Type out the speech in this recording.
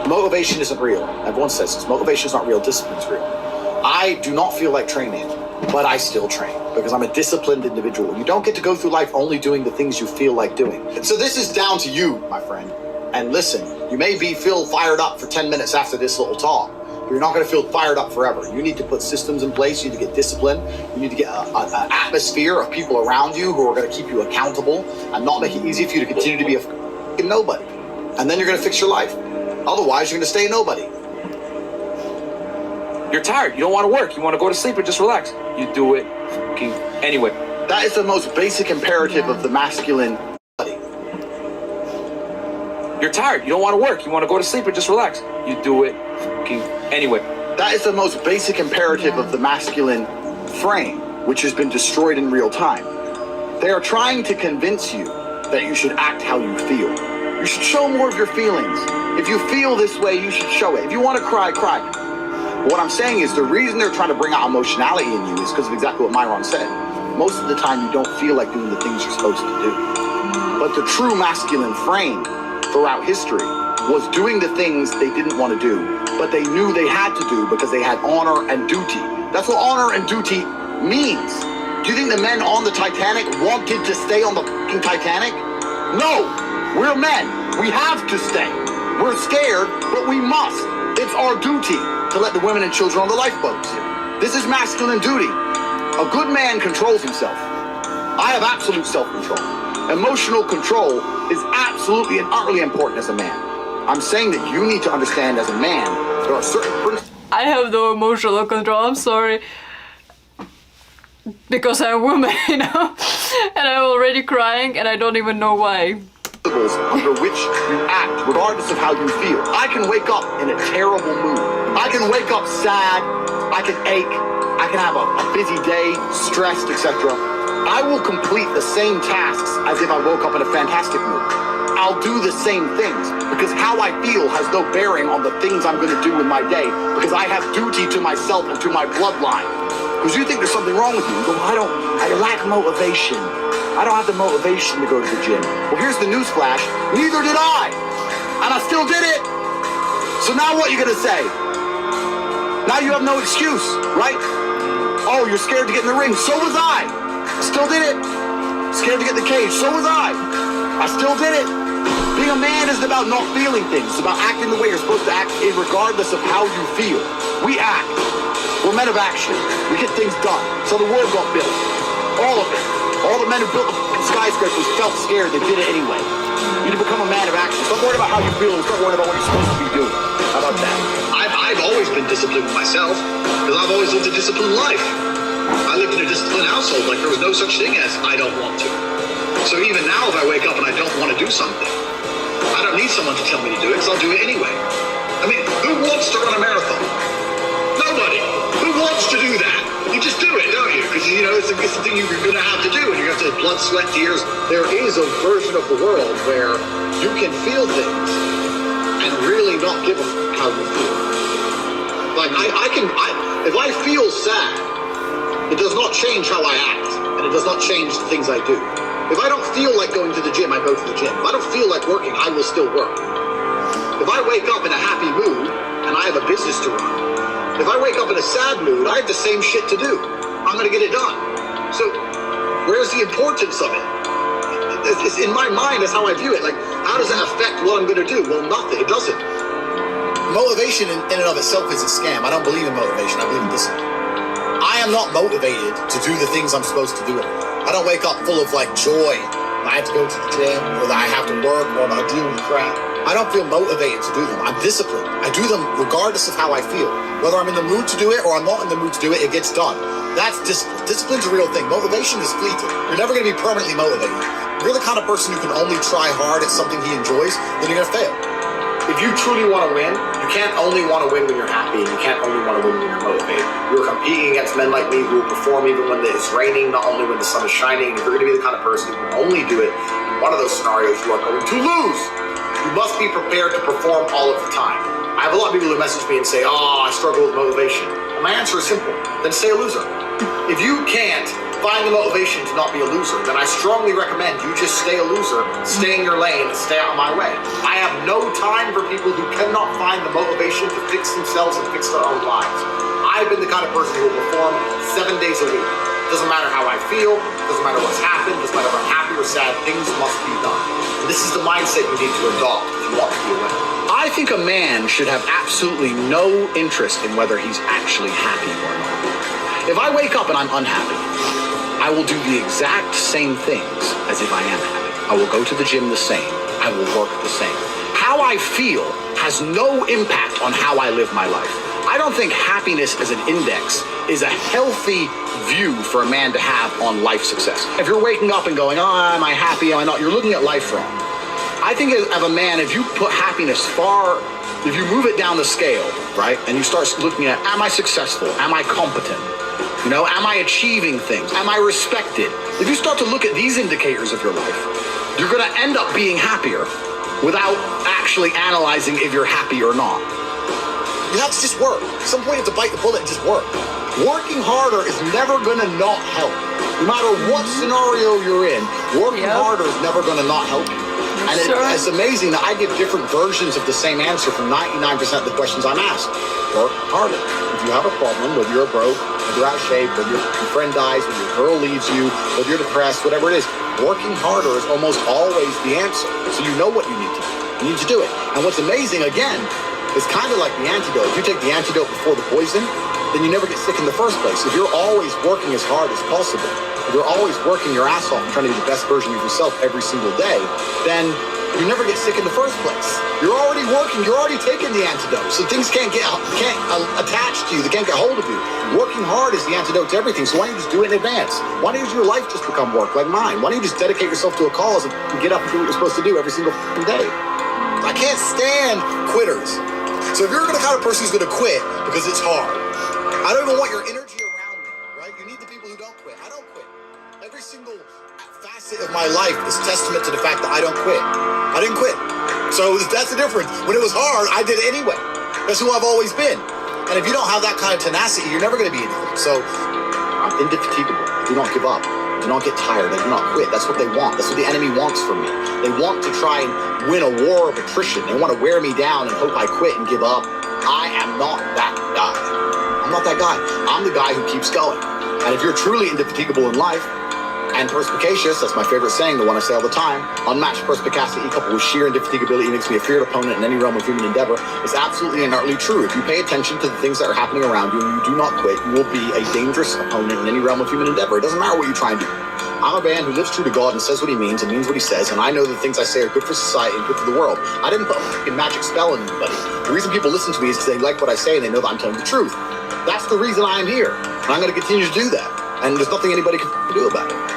Motivation isn't real. Everyone says this. Motivation is not real. Discipline's real. I do not feel like training, but I still train because I'm a disciplined individual. You don't get to go through life only doing the things you feel like doing. And so this is down to you, my friend. And listen, you may feel fired up for 10 minutes after this little talk. You're not going to feel fired up forever. You need to put systems in place. You need to get discipline. You need to get an atmosphere of people around you who are going to keep you accountable and not make it easy for you to continue to be a nobody. And then you're going to fix your life. Otherwise, you're going to stay a nobody. You're tired. You don't want to work. You want to go to sleep or just relax. You do it anyway. That is the most basic imperative of the masculine body. You're tired. You don't want to work. You want to go to sleep or just relax. You do it anyway. That is the most basic imperative of the masculine frame, which has been destroyed in real time. They are trying to convince you that you should act how you feel. You should show more of your feelings. If you feel this way, you should show it. If you want to cry, cry. What I'm saying is the reason they're trying to bring out emotionality in you is because of exactly what Myron said. Most of the time, you don't feel like doing the things you're supposed to do. But the true masculine frame throughout history was doing the things they didn't want to do, but they knew they had to do because they had honor and duty. That's what honor and duty means. Do you think the men on the Titanic wanted to stay on the fucking Titanic? No, we're men. We have to stay. We're scared, but we must. It's our duty to let the women and children on the lifeboats. This is masculine duty. A good man controls himself. I have absolute self-control. Emotional control is absolutely and utterly important as a man. I'm saying that you need to understand as a man, there are certain principles. I have no emotional control, I'm sorry. Because I'm a woman, you know? And I'm already crying and I don't even know why. Under which you act, regardless of how you feel. I can wake up in a terrible mood. I can wake up sad. I can ache. I can have a busy day, stressed, etc. I will complete the same tasks as if I woke up in a fantastic mood. I'll do the same things because how I feel has no bearing on the things I'm going to do in my day because I have duty to myself and to my bloodline. Because you think there's something wrong with you. You go, I lack motivation. I don't have the motivation to go to the gym. Well, here's the news flash. Neither did I. And I still did it. So now what are you going to say? Now you have no excuse, right? Oh, you're scared to get in the ring. So was I. I still did it. Scared to get in the cage. So was I. I still did it. Being a man isn't about not feeling things. It's about acting the way you're supposed to act regardless of how you feel. We act. We're men of action. We get things done. So the world got built. All of it. All the men who built the skyscrapers felt scared. They did it anyway. You need to become a man of action. Stop worrying about how you feel and start worrying about what you're supposed to be doing. How about that? I've always been disciplined myself because I've always lived a disciplined life. I lived in a disciplined household. Like there was no such thing as I don't want to. So even now if I wake up and I don't want to do something, I don't need someone to tell me to do it because I'll do it anyway. I mean, who wants to run a marathon? Nobody. Who wants to do that? You just do it, don't you? Because, you know, it's the thing you're going to have to do, and you have to blood, sweat, tears. There is a version of the world where you can feel things and really not give a how you feel. Like, if I feel sad, it does not change how I act, and it does not change the things I do. If I don't feel like going to the gym, I go to the gym. If I don't feel like working, I will still work. If I wake up in a happy mood, and I have a business to run, if I wake up in a sad mood, I have the same shit to do. I'm going to get it done. So where's the importance of it? It's in my mind, that's how I view it. Like, how does that affect what I'm going to do? Well, nothing. It doesn't. Motivation in and of itself is a scam. I don't believe in motivation. I believe in discipline. I am not motivated to do the things I'm supposed to do. I don't wake up full of, like, joy. I have to go to the gym, or that I have to work, or I deal with crap. I don't feel motivated to do them. I'm disciplined. I do them regardless of how I feel. Whether I'm in the mood to do it or I'm not in the mood to do it, it gets done. That's discipline. Discipline's a real thing. Motivation is fleeting. You're never going to be permanently motivated. If you're the kind of person who can only try hard at something he enjoys, then you're going to fail. If you truly want to win, you can't only want to win when you're happy, and you can't only want to win when you're motivated. You're competing against men like me who will perform even when it's raining, not only when the sun is shining. If you're going to be the kind of person who can only do it in one of those scenarios, you are going to lose. You must be prepared to perform all of the time. I have a lot of people who message me and say, oh, I struggle with motivation. And my answer is simple. Then stay a loser. If you can't find the motivation to not be a loser, then I strongly recommend you just stay a loser, stay in your lane, and stay out of my way. I have no time for people who cannot find the motivation to fix themselves and fix their own lives. I've been the kind of person who will perform 7 days a week. Doesn't matter how I feel, doesn't matter what's happened, doesn't matter if I'm happy or sad, things must be done. And this is the mindset you need to adopt if you want to be a winner. I think a man should have absolutely no interest in whether he's actually happy or not. If I wake up and I'm unhappy, I will do the exact same things as if I am happy. I will go to the gym the same. I will work the same. How I feel has no impact on how I live my life. I don't think happiness as an index is a healthy view for a man to have on life success. If you're waking up and going, oh, am I happy, am I not? You're looking at life wrong. I think of a man, if you put happiness if you move it down the scale, right, and you start looking at, am I successful? Am I competent? You know, am I achieving things? Am I respected? If you start to look at these indicators of your life, you're going to end up being happier without actually analyzing if you're happy or not. You have to just work. At some point you have to bite the bullet and just work. Working harder is never going to not help. No matter what scenario you're in, working harder is never going to not help you. And it's amazing that I give different versions of the same answer for 99% of the questions I'm asked. Work harder. If you have a problem, whether you're broke, whether you're out of shape, whether your friend dies, whether your girl leaves you, whether you're depressed, whatever it is, working harder is almost always the answer. So you know what you need to do. You need to do it. And what's amazing, again, is kind of like the antidote. If you take the antidote before the poison, then you never get sick in the first place. If you're always working as hard as possible, if you're always working your ass off and trying to be the best version of yourself every single day, then you never get sick in the first place. You're already working, you're already taking the antidote, so things can't attach to you, they can't get hold of you. Working hard is the antidote to everything, so why don't you just do it in advance? Why don't your life just become work, like mine? Why don't you just dedicate yourself to a cause and get up and do what you're supposed to do every single day? I can't stand quitters. So if you're the kind of person who's gonna quit because it's hard, I don't even want your energy around me, right? You need the people who don't quit. I don't quit. Every single facet of my life is testament to the fact that I don't quit. I didn't quit. So that's the difference. When it was hard, I did it anyway. That's who I've always been. And if you don't have that kind of tenacity, you're never gonna be anything. So I'm indefatigable. I do not give up. I do not get tired. I do not quit. That's what they want. That's what the enemy wants from me. They want to try and win a war of attrition. They want to wear me down and hope I quit and give up. I am not that guy. I'm not that guy. I'm the guy who keeps going. And if you're truly indefatigable in life, and perspicacious, that's my favorite saying, the one I say all the time, unmatched perspicacity coupled with sheer indefatigability makes me a feared opponent in any realm of human endeavor, is absolutely and utterly true. If you pay attention to the things that are happening around you and you do not quit, you will be a dangerous opponent in any realm of human endeavor. It doesn't matter what you try and do. I'm a man who lives true to God and says what he means and means what he says, and I know the things I say are good for society and good for the world. I didn't put a fucking magic spell on anybody. The reason people listen to me is because they like what I say and they know that I'm telling the truth. That's the reason I am here, and I'm going to continue to do that, and there's nothing anybody can do about it.